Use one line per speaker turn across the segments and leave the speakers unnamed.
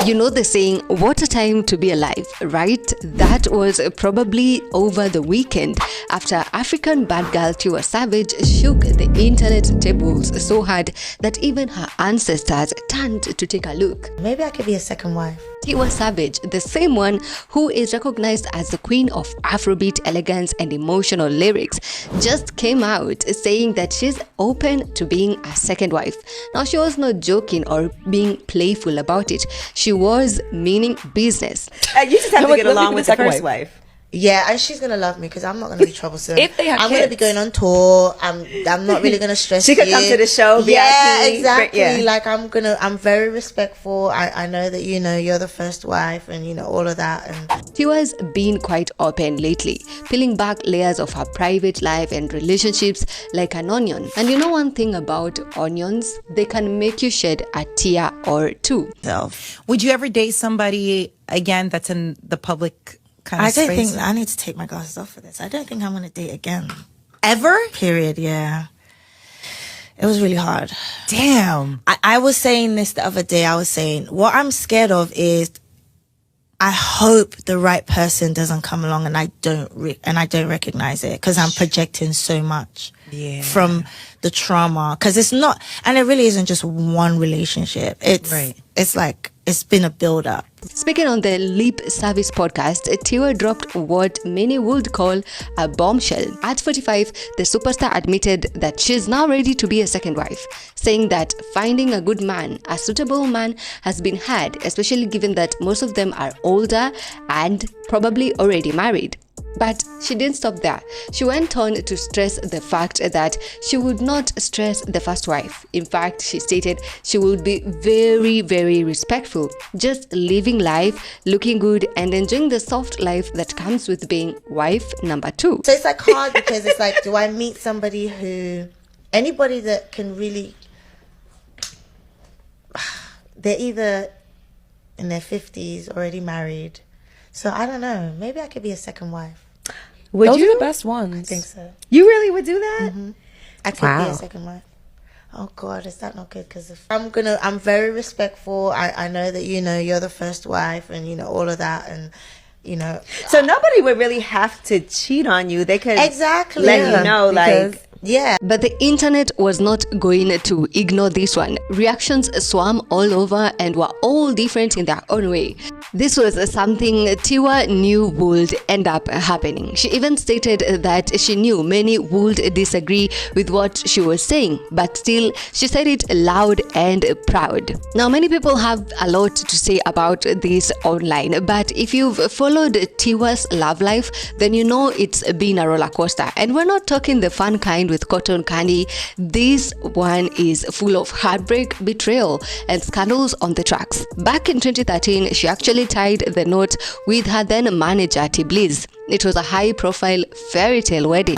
You know the saying, what a time to be alive, right? That was probably over the weekend after African bad girl Tiwa Savage shook the internet tables so hard that even her ancestors turned to take a look.
Maybe I could be a second wife.
Tiwa Savage, the same one who is recognized as the queen of Afrobeat elegance and emotional lyrics, just came out saying that she's open to being a second wife. Now, she was not joking or being playful about it. She was meaning business.
You just have to get along with the first wife.
Yeah, and she's gonna love me because I'm not gonna be troublesome.
If they have
I'm
kids.
gonna be going on tour. I'm not really gonna stress.
She could come to the show.
Yeah,
VIP,
exactly.
yeah.
Like I'm very respectful. I know that you're the first wife and all of that. And
Tiwa's been quite open lately, peeling back layers of her private life and relationships like an onion. And you know one thing about onions, they can make you shed a tear or two.
Would you ever date somebody again that's in the public kind of
I don't
space?
think I need to take my glasses off for this. I don't think I'm gonna date again.
Ever?
Period. Yeah. It was really hard.
Damn.
I was saying this the other day. I was saying what I'm scared of is I hope the right person doesn't come along and I don't recognize it because I'm projecting so much from the trauma. Because it's not, and it really isn't just one relationship. It's like it's been a build up.
Speaking on the Lip Service podcast, Tiwa dropped what many would call a bombshell. At 45, the superstar admitted that she's now ready to be a second wife, saying that finding a good man, a suitable man, has been hard, especially given that most of them are older and probably already married. But she didn't stop there. She went on to stress the fact that she would not stress the first wife. In fact, she stated she would be very, very respectful, just living life, looking good, and enjoying the soft life that comes with being wife number 2.
So it's like hard because it's like, do I meet somebody anybody that can really, they're either in their 50s, already married. So I don't know. Maybe I could be a second wife.
Those
you?
are the best ones.
I think so.
You really would do that?
Mm-hmm. I could be a second wife. Oh God, is that not good? Because I'm very respectful. I know that you're the first wife and all of that and
So nobody would really have to cheat on you. They could
exactly
let you know, like.
Yeah.
But the internet was not going to ignore this one. Reactions swam all over and were all different in their own way. This was something Tiwa knew would end up happening. She even stated that she knew many would disagree with what she was saying, but still she said it loud and proud. Now, many people have a lot to say about this online, but if you've followed Tiwa's love life, then you know it's been a roller coaster. And we're not talking the fun kind with cotton candy. This one is full of heartbreak, betrayal, and scandals on the tracks. Back in 2013, she actually tied the knot with her then manager Teebillz. It was a high-profile fairy tale wedding.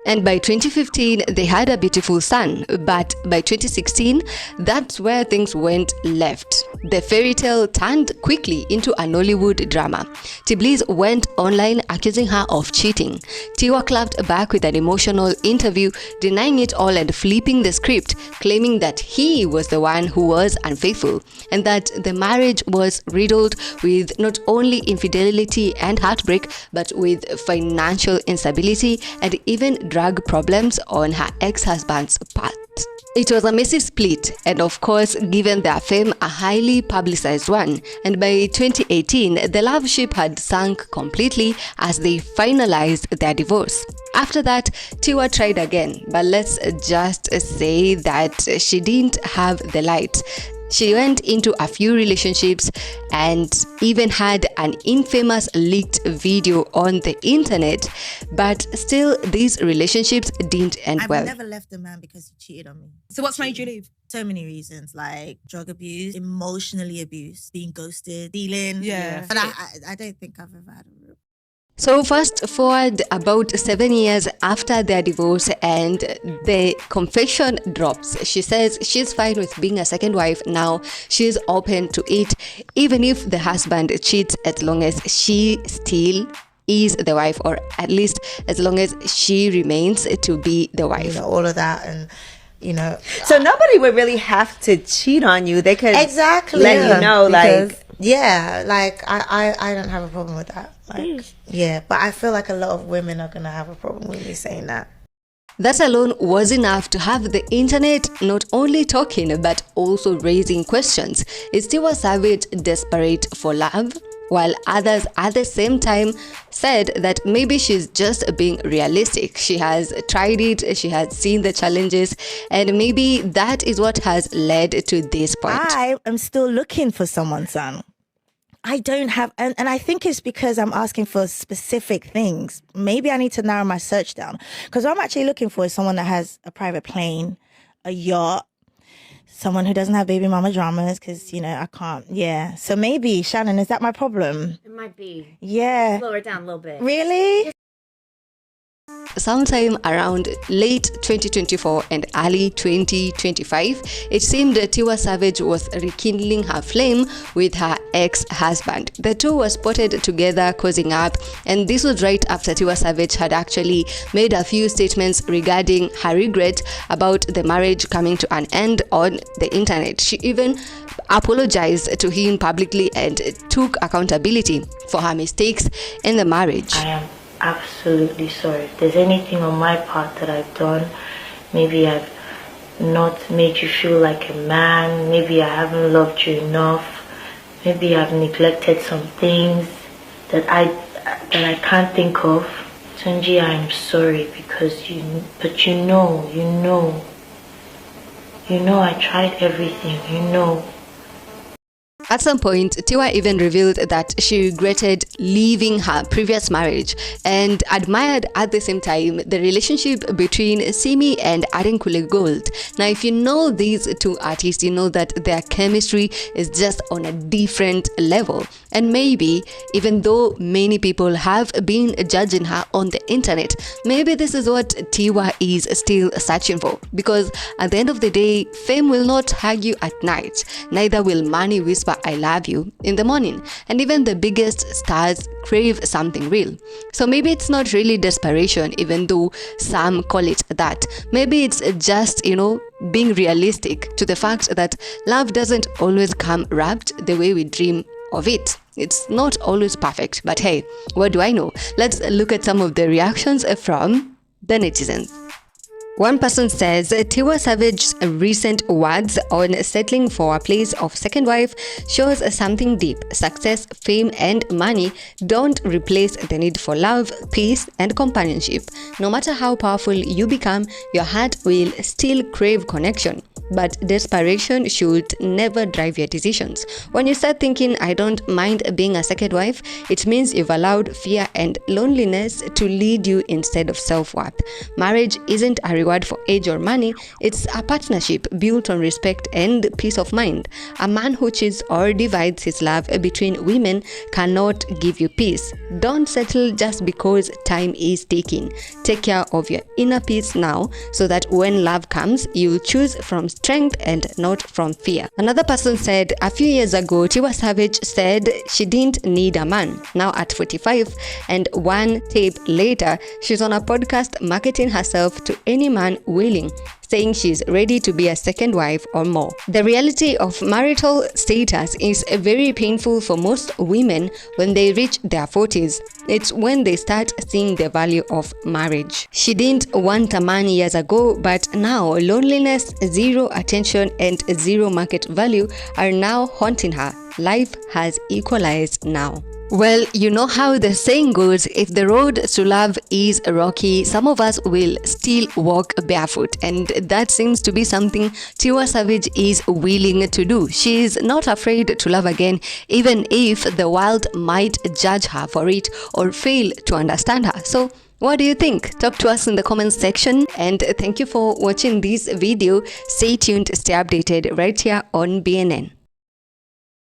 And by 2015, they had a beautiful son. But by 2016, that's where things went left. The fairy tale turned quickly into a Nollywood drama. Teebillz went online accusing her of cheating. Tiwa clapped back with an emotional interview, denying it all and flipping the script, claiming that he was the one who was unfaithful, and that the marriage was riddled with not only infidelity and heartbreak, but with financial instability and even drug problems on her ex-husband's part. It was a messy split and, of course, given their fame, a highly publicized one. And by 2018, the love ship had sunk completely as they finalized their divorce. After that, Tiwa tried again, but let's just say that she didn't have the light. She went into a few relationships and even had an infamous leaked video on the internet, but still these relationships didn't end well.
I've never left a man because he cheated on me.
So what's made you leave?
So many reasons, like drug abuse, emotionally abused, being ghosted, stealing.
Yeah.
And I don't think I've ever had a real.
So fast forward about 7 years after their divorce and the confession drops. She says she's fine with being a second wife now. She's open to it, even if the husband cheats, as long as she still is the wife, or at least as long as she remains to be the wife.
All of that. And you know.
So nobody would really have to cheat on you. They could
Exactly.
let you know, like,
Because, yeah, like I don't have a problem with that. Like, yeah, but I feel like a lot of women are gonna have a problem with me saying that.
That alone was enough to have the internet not only talking but also raising questions. Is Tiwa Savage desperate for love? While others at the same time said that maybe she's just being realistic. She has tried it, she has seen the challenges, and maybe that is what has led to this point.
I am still looking for someone, son. I don't have, and I think it's because I'm asking for specific things. Maybe I need to narrow my search down. Because what I'm actually looking for is someone that has a private plane, a yacht, someone who doesn't have baby mama dramas, because, you know, I can't. Yeah. So maybe, Shannon, is that my problem?
It might be.
Yeah.
Slow it down a little bit.
Really?
Sometime around late 2024 and early 2025, it seemed that Tiwa Savage was rekindling her flame with her ex-husband. The two were spotted together cozying up, and this was right after Tiwa Savage had actually made a few statements regarding her regret about the marriage coming to an end on the internet. She even apologized to him publicly and took accountability for her mistakes in the marriage.
I am absolutely sorry. If there's anything on my part that I've done, maybe I've not made you feel like a man, maybe I haven't loved you enough, maybe I've neglected some things that I can't think of. Tunji, I'm sorry, because you know I tried everything, you know.
At some point, Tiwa even revealed that she regretted leaving her previous marriage and admired at the same time the relationship between Simi and Adenkule Gold. Now, if you know these two artists, you know that their chemistry is just on a different level. And maybe, even though many people have been judging her on the internet, maybe this is what Tiwa is still searching for. Because at the end of the day, fame will not hug you at night, neither will money whisper I love you in the morning. And even the biggest stars crave something real. So maybe it's not really desperation, even though some call it that. Maybe it's just, being realistic to the fact that love doesn't always come wrapped the way we dream of it. It's not always perfect, but hey, what do I know? Let's look at some of the reactions from the netizens. One person says Tiwa Savage's recent words on settling for a place of second wife shows something deep. Success, fame, and money don't replace the need for love, peace, and companionship. No matter how powerful you become, your heart will still crave connection. But desperation should never drive your decisions. When you start thinking, I don't mind being a second wife, it means you've allowed fear and loneliness to lead you instead of self-worth. Marriage isn't a reward for age or money, it's a partnership built on respect and peace of mind. A man who cheats or divides his love between women cannot give you peace. Don't settle just because time is ticking. Take care of your inner peace now so that when love comes, you'll choose from strength and not from fear. Another person said a few years ago, Tiwa Savage said she didn't need a man. Now at 45 and one tape later, she's on a podcast marketing herself to any man willing, saying she's ready to be a second wife or more. The reality of marital status is very painful for most women when they reach their 40s. It's when they start seeing the value of marriage. She didn't want a man years ago, but now loneliness, zero attention, and zero market value are now haunting her. Life has equalized now. Well, you know how the saying goes, if the road to love is rocky, some of us will still walk barefoot. And that seems to be something Tiwa Savage is willing to do. She is not afraid to love again, even if the world might judge her for it or fail to understand her. So, what do you think? Talk to us in the comments section, and thank you for watching this video. Stay tuned, stay updated right here on BNN.